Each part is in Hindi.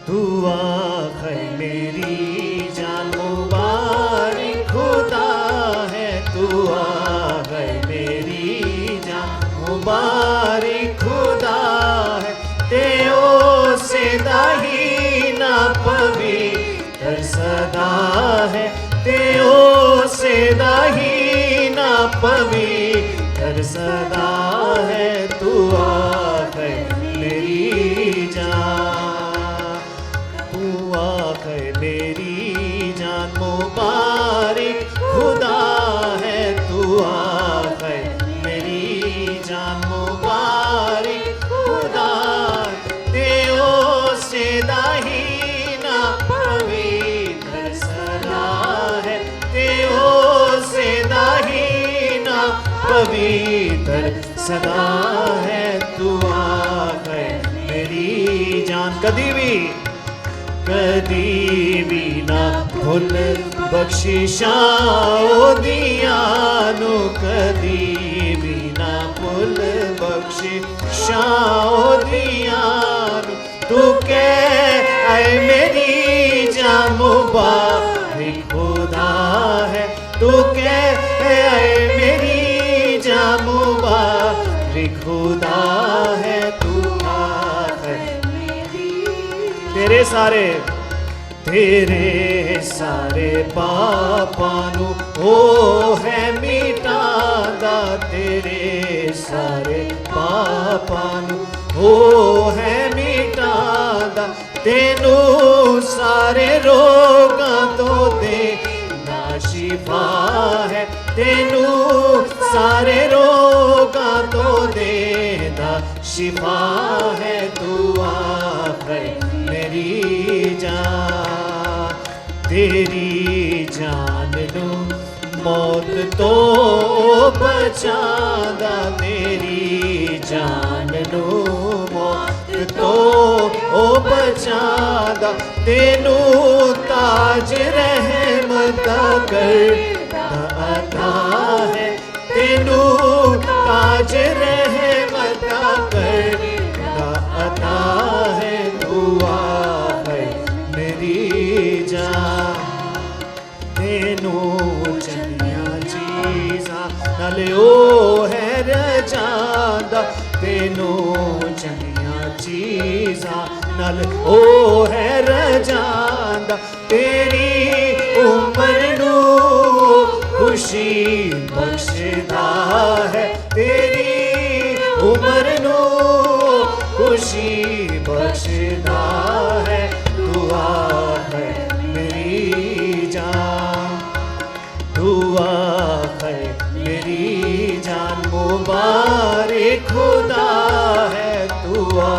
दुआ है मेरी जान मुबारक खुदा है, दुआ है मेरी जान मुबारक खुदा है, तेओ से दाही ना पवित्र सदा है, तेओ से दाही ना पवित्र सदा है, दुआ है मेरी जान, दुआ है मेरी जान मुबारक खुदा है, दुआ है मेरी जान मुबारक खुदा, तेओ से दाही ना पवित्र सदा है, तेओ से दाही ना पवित्र सदा है, दुआ है मेरी जान कदी भी ना भूल बख्शिशाओ दियानो, कदी भी ना भूल बख्शिशाओ दियानो, तू कह ऐ मेरी जान मुबारक खुदा है, तू कह ऐ मेरी जान मुबारक खुदा है, तू तेरे सारे पापानू ओ है मिटांदा, तेरे सारे पापानू ओ है मिटांदा, तेनू सारे रोगां तो दे ना शिफा है, तेनू सारे रोगां तो दे ना शिफा है, दुआ है मेरी जान, तेरी जान नू मौत तो बचांदा, तेरी जान नू मौत तो बचांदा, तेनू ताज रहमत करदा अता है, तेनू ताज रहमत करदा अता है, दुआ है मेरी जान, तेनू चंगियां चीज़ां नाल ओ है रजांदा, तेनू चंगियां चीज़ां नाल ओ है रजांदा, तेरी उम्र नू खुशी बख्शदा है, तेरी उम्र नू खुशी बख्शदा है, दुआ है मेरी जान, दुआ है मेरी जान मुबारक खुदा है, दुआ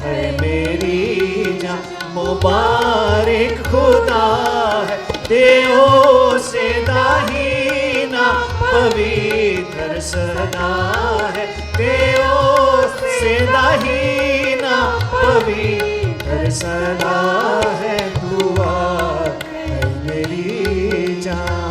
है मेरी जान मुबारक खुदा है, तेओ से दाही ना पवित्र सदा है, तेओ से दाही ना पवित्र सदा है, दुआ है मेरी जान।